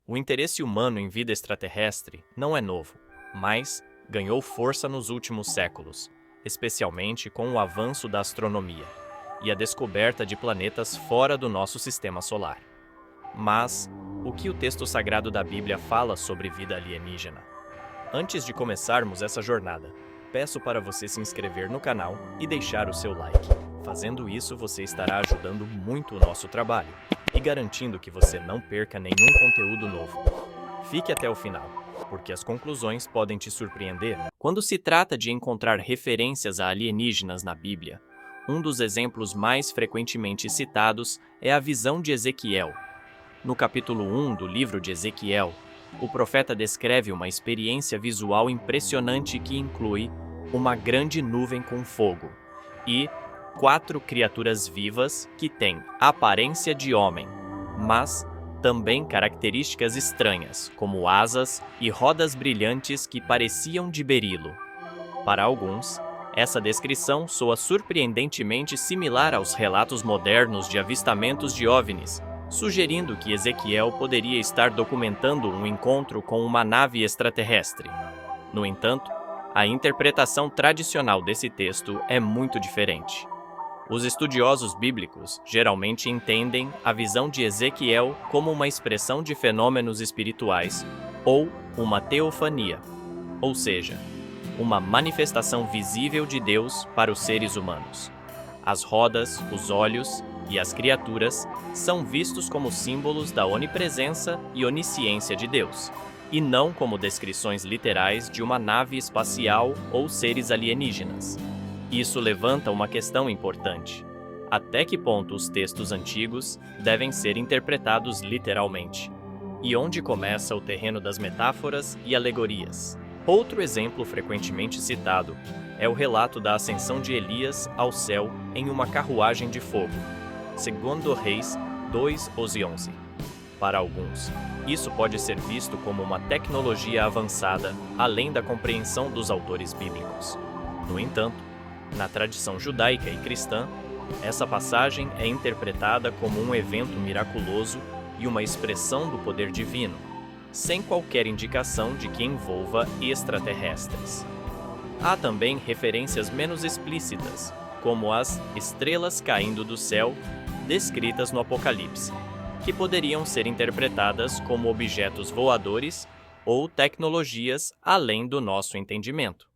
O interesse humano em vida extraterrestre não é novo, mas ganhou força nos últimos séculos, especialmente com o avanço da astronomia e a descoberta de planetas fora do nosso sistema solar. Mas o que o texto sagrado da Bíblia fala sobre vida alienígena? Antes de começarmos essa jornada, peço para você se inscrever no canal e deixar o seu like. Fazendo isso, você estará ajudando muito o nosso trabalho e garantindo que você não perca nenhum conteúdo novo. Fique até o final, porque as conclusões podem te surpreender. Quando se trata de encontrar referências a alienígenas na Bíblia, um dos exemplos mais frequentemente citados é a visão de Ezequiel. No capítulo 1 do livro de Ezequiel, o profeta descreve uma experiência visual impressionante que inclui uma grande nuvem com fogo e 4 criaturas vivas que têm aparência de homem, mas também características estranhas, como asas e rodas brilhantes que pareciam de berilo. Para alguns, essa descrição soa surpreendentemente similar aos relatos modernos de avistamentos de OVNIs, sugerindo que Ezequiel poderia estar documentando um encontro com uma nave extraterrestre. No entanto, a interpretação tradicional desse texto é muito diferente. Os estudiosos bíblicos geralmente entendem a visão de Ezequiel como uma expressão de fenômenos espirituais ou uma teofania, ou seja, uma manifestação visível de Deus para os seres humanos. As rodas, os olhos e as criaturas são vistos como símbolos da onipresença e onisciência de Deus, e não como descrições literais de uma nave espacial ou seres alienígenas. Isso levanta uma questão importante. Até que ponto os textos antigos devem ser interpretados literalmente? E onde começa o terreno das metáforas e alegorias? Outro exemplo frequentemente citado é o relato da ascensão de Elias ao céu em uma carruagem de fogo, segundo Reis 2:11. Para alguns, isso pode ser visto como uma tecnologia avançada além da compreensão dos autores bíblicos. No entanto, na tradição judaica e cristã, essa passagem é interpretada como um evento miraculoso e uma expressão do poder divino, sem qualquer indicação de que envolva extraterrestres. Há também referências menos explícitas, como as estrelas caindo do céu, descritas no Apocalipse, que poderiam ser interpretadas como objetos voadores ou tecnologias além do nosso entendimento.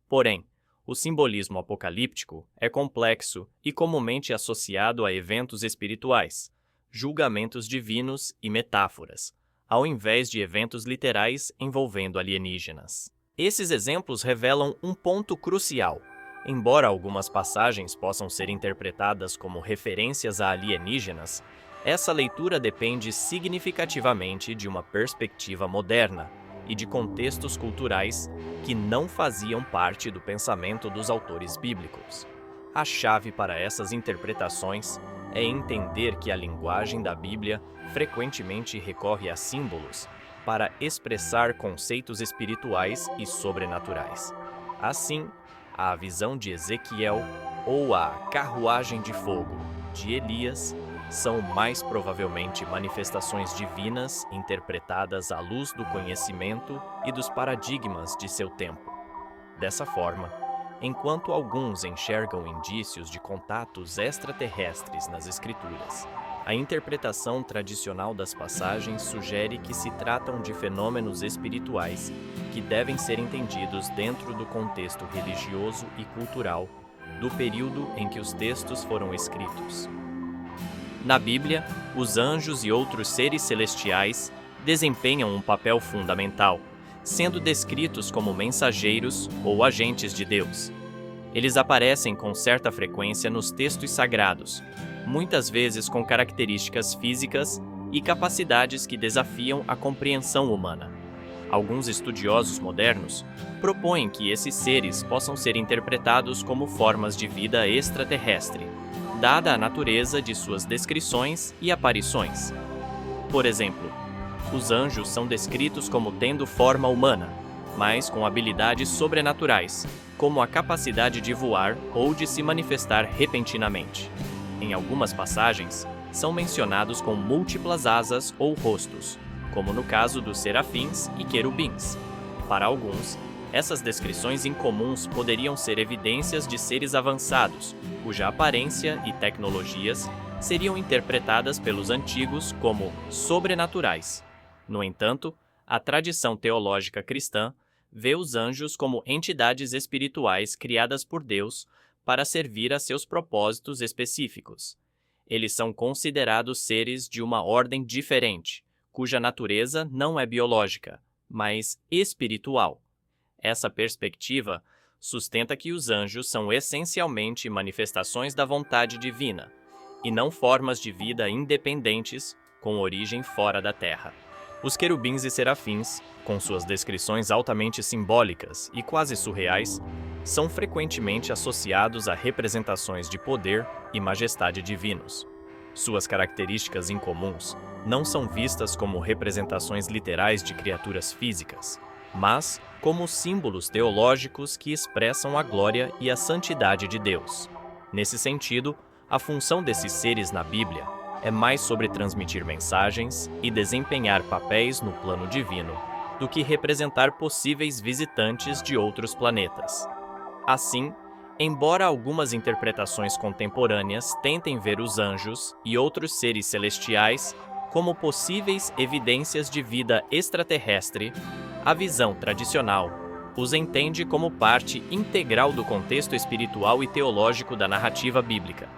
Porém, o simbolismo apocalíptico é complexo e comumente associado a eventos espirituais, julgamentos divinos e metáforas, ao invés de eventos literais envolvendo alienígenas. Esses exemplos revelam um ponto crucial. Embora algumas passagens possam ser interpretadas como referências a alienígenas, essa leitura depende significativamente de uma perspectiva moderna e de contextos culturais que não faziam parte do pensamento dos autores bíblicos. A chave para essas interpretações é entender que a linguagem da Bíblia frequentemente recorre a símbolos para expressar conceitos espirituais e sobrenaturais. Assim, a visão de Ezequiel ou a carruagem de fogo de Elias são mais provavelmente manifestações divinas interpretadas à luz do conhecimento e dos paradigmas de seu tempo. Dessa forma, enquanto alguns enxergam indícios de contatos extraterrestres nas Escrituras, a interpretação tradicional das passagens sugere que se tratam de fenômenos espirituais que devem ser entendidos dentro do contexto religioso e cultural do período em que os textos foram escritos. Na Bíblia, os anjos e outros seres celestiais desempenham um papel fundamental, sendo descritos como mensageiros ou agentes de Deus. Eles aparecem com certa frequência nos textos sagrados, muitas vezes com características físicas e capacidades que desafiam a compreensão humana. Alguns estudiosos modernos propõem que esses seres possam ser interpretados como formas de vida extraterrestre, dada a natureza de suas descrições e aparições. Por exemplo, os anjos são descritos como tendo forma humana, mas com habilidades sobrenaturais, como a capacidade de voar ou de se manifestar repentinamente. Em algumas passagens, são mencionados com múltiplas asas ou rostos, como no caso dos serafins e querubins. Para alguns, essas descrições incomuns poderiam ser evidências de seres avançados, cuja aparência e tecnologias seriam interpretadas pelos antigos como sobrenaturais. No entanto, a tradição teológica cristã vê os anjos como entidades espirituais criadas por Deus para servir a seus propósitos específicos. Eles são considerados seres de uma ordem diferente, cuja natureza não é biológica, mas espiritual. Essa perspectiva sustenta que os anjos são essencialmente manifestações da vontade divina, e não formas de vida independentes com origem fora da Terra. Os querubins e serafins, com suas descrições altamente simbólicas e quase surreais, são frequentemente associados a representações de poder e majestade divinos. Suas características incomuns não são vistas como representações literais de criaturas físicas, mas como símbolos teológicos que expressam a glória e a santidade de Deus. Nesse sentido, a função desses seres na Bíblia é mais sobre transmitir mensagens e desempenhar papéis no plano divino do que representar possíveis visitantes de outros planetas. Assim, embora algumas interpretações contemporâneas tentem ver os anjos e outros seres celestiais como possíveis evidências de vida extraterrestre, a visão tradicional os entende como parte integral do contexto espiritual e teológico da narrativa bíblica.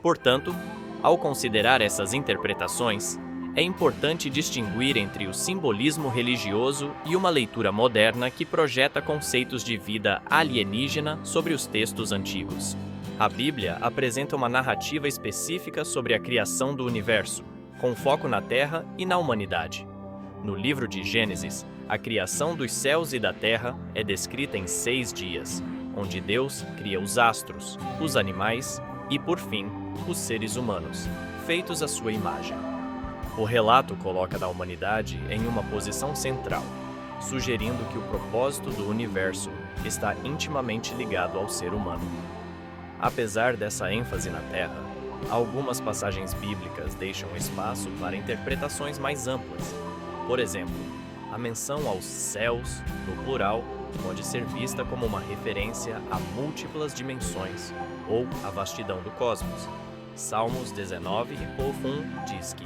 Portanto, ao considerar essas interpretações, é importante distinguir entre o simbolismo religioso e uma leitura moderna que projeta conceitos de vida alienígena sobre os textos antigos. A Bíblia apresenta uma narrativa específica sobre a criação do universo, com foco na Terra e na humanidade. No livro de Gênesis, a criação dos céus e da terra é descrita em 6 dias, onde Deus cria os astros, os animais e, por fim, os seres humanos, feitos à sua imagem. O relato coloca a humanidade em uma posição central, sugerindo que o propósito do universo está intimamente ligado ao ser humano. Apesar dessa ênfase na Terra, algumas passagens bíblicas deixam espaço para interpretações mais amplas. Por exemplo, a menção aos céus, no plural, pode ser vista como uma referência a múltiplas dimensões ou à vastidão do cosmos. Salmos 19:1 diz que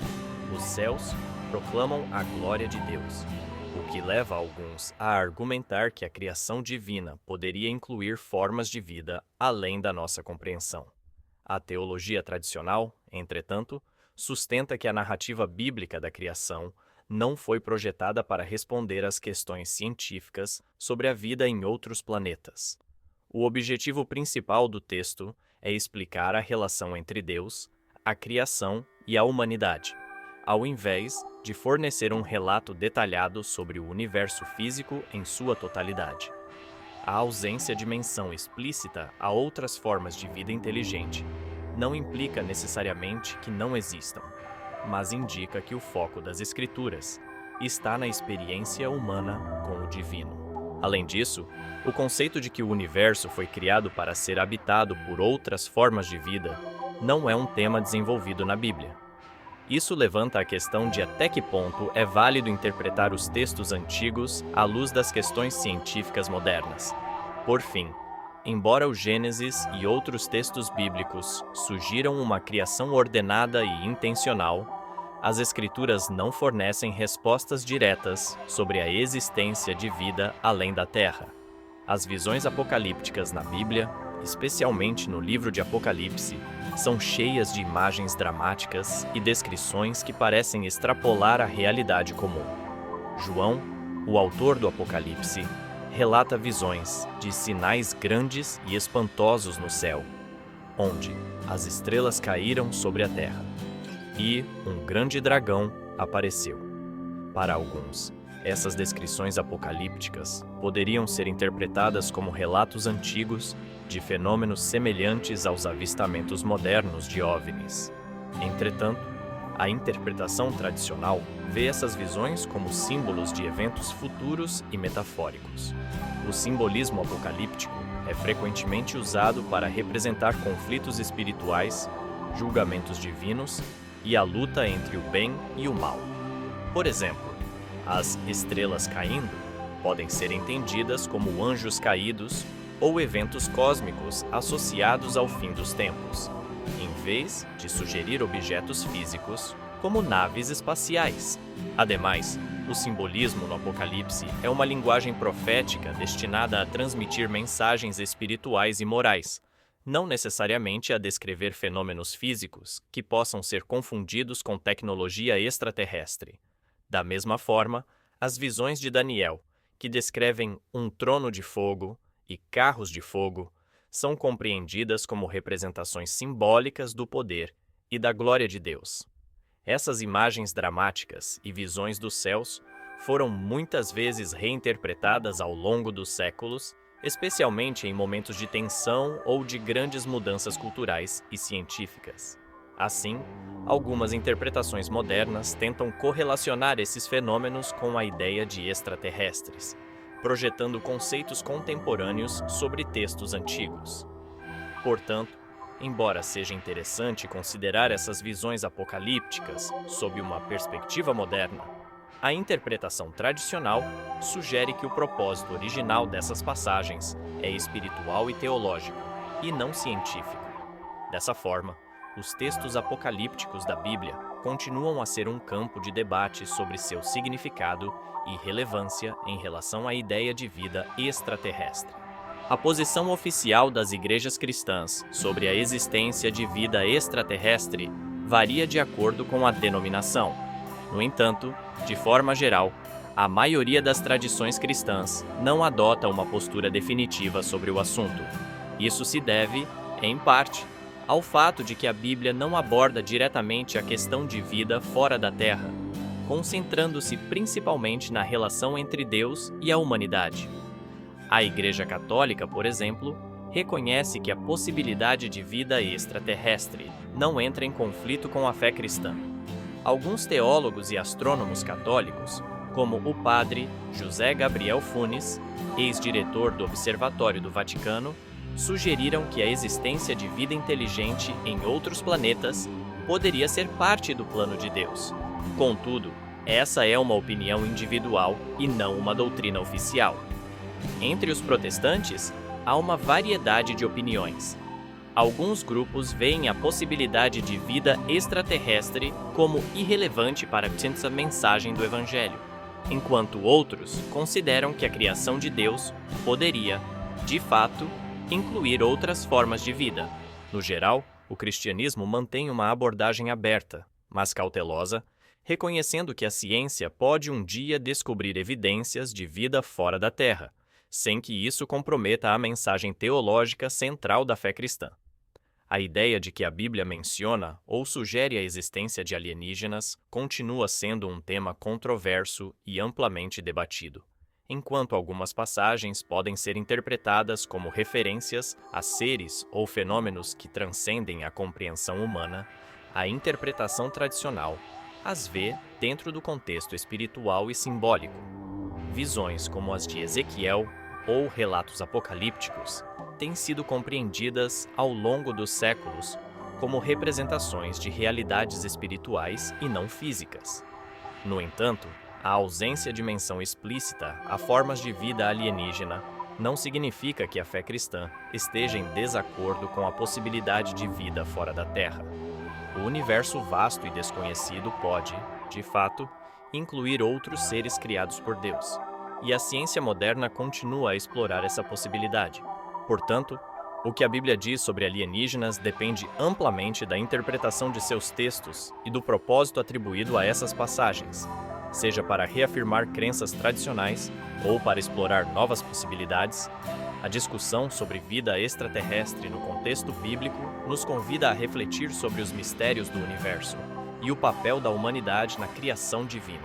os céus proclamam a glória de Deus, o que leva alguns a argumentar que a criação divina poderia incluir formas de vida além da nossa compreensão. A teologia tradicional, entretanto, sustenta que a narrativa bíblica da criação não foi projetada para responder às questões científicas sobre a vida em outros planetas. O objetivo principal do texto é explicar a relação entre Deus, a criação e a humanidade, ao invés de fornecer um relato detalhado sobre o universo físico em sua totalidade. A ausência de menção explícita a outras formas de vida inteligente não implica necessariamente que não existam, mas indica que o foco das Escrituras está na experiência humana com o divino. Além disso, o conceito de que o universo foi criado para ser habitado por outras formas de vida não é um tema desenvolvido na Bíblia. Isso levanta a questão de até que ponto é válido interpretar os textos antigos à luz das questões científicas modernas. Por fim, embora o Gênesis e outros textos bíblicos sugiram uma criação ordenada e intencional, as Escrituras não fornecem respostas diretas sobre a existência de vida além da Terra. As visões apocalípticas na Bíblia, especialmente no livro de Apocalipse, são cheias de imagens dramáticas e descrições que parecem extrapolar a realidade comum. João, o autor do Apocalipse, relata visões de sinais grandes e espantosos no céu, onde as estrelas caíram sobre a terra, e um grande dragão apareceu. Para alguns, essas descrições apocalípticas poderiam ser interpretadas como relatos antigos de fenômenos semelhantes aos avistamentos modernos de OVNIs. Entretanto, a interpretação tradicional vê essas visões como símbolos de eventos futuros e metafóricos. O simbolismo apocalíptico é frequentemente usado para representar conflitos espirituais, julgamentos divinos e a luta entre o bem e o mal. Por exemplo, As estrelas caindo podem ser entendidas como anjos caídos ou eventos cósmicos associados ao fim dos tempos, em vez de sugerir objetos físicos como naves espaciais. Ademais, o simbolismo no Apocalipse é uma linguagem profética destinada a transmitir mensagens espirituais e morais, não necessariamente a descrever fenômenos físicos que possam ser confundidos com tecnologia extraterrestre. Da mesma forma, as visões de Daniel, que descrevem um trono de fogo e carros de fogo, são compreendidas como representações simbólicas do poder e da glória de Deus. Essas imagens dramáticas e visões dos céus foram muitas vezes reinterpretadas ao longo dos séculos, especialmente em momentos de tensão ou de grandes mudanças culturais e científicas. Assim, algumas interpretações modernas tentam correlacionar esses fenômenos com a ideia de extraterrestres, projetando conceitos contemporâneos sobre textos antigos. Portanto, embora seja interessante considerar essas visões apocalípticas sob uma perspectiva moderna, a interpretação tradicional sugere que o propósito original dessas passagens é espiritual e teológico, e não científico. Dessa forma, os textos apocalípticos da Bíblia continuam a ser um campo de debate sobre seu significado e relevância em relação à ideia de vida extraterrestre. A posição oficial das igrejas cristãs sobre a existência de vida extraterrestre varia de acordo com a denominação. No entanto, de forma geral, a maioria das tradições cristãs não adota uma postura definitiva sobre o assunto. Isso se deve, em parte, ao fato de que a Bíblia não aborda diretamente a questão de vida fora da Terra, concentrando-se principalmente na relação entre Deus e a humanidade. A Igreja Católica, por exemplo, reconhece que a possibilidade de vida extraterrestre não entra em conflito com a fé cristã. Alguns teólogos e astrônomos católicos, como o padre José Gabriel Funes, ex-diretor do Observatório do Vaticano, sugeriram que a existência de vida inteligente em outros planetas poderia ser parte do plano de Deus. Contudo, essa é uma opinião individual e não uma doutrina oficial. Entre os protestantes, há uma variedade de opiniões. Alguns grupos veem a possibilidade de vida extraterrestre como irrelevante para a mensagem do Evangelho, enquanto outros consideram que a criação de Deus poderia, de fato, incluir outras formas de vida. No geral, o cristianismo mantém uma abordagem aberta, mas cautelosa, reconhecendo que a ciência pode um dia descobrir evidências de vida fora da Terra, sem que isso comprometa a mensagem teológica central da fé cristã. A ideia de que a Bíblia menciona ou sugere a existência de alienígenas continua sendo um tema controverso e amplamente debatido. Enquanto algumas passagens podem ser interpretadas como referências a seres ou fenômenos que transcendem a compreensão humana, a interpretação tradicional as vê dentro do contexto espiritual e simbólico. Visões como as de Ezequiel ou relatos apocalípticos têm sido compreendidas ao longo dos séculos como representações de realidades espirituais e não físicas. No entanto, a ausência de menção explícita a formas de vida alienígena não significa que a fé cristã esteja em desacordo com a possibilidade de vida fora da Terra. O universo vasto e desconhecido pode, de fato, incluir outros seres criados por Deus, e a ciência moderna continua a explorar essa possibilidade. Portanto, o que a Bíblia diz sobre alienígenas depende amplamente da interpretação de seus textos e do propósito atribuído a essas passagens, seja para reafirmar crenças tradicionais ou para explorar novas possibilidades. A discussão sobre vida extraterrestre no contexto bíblico nos convida a refletir sobre os mistérios do universo e o papel da humanidade na criação divina.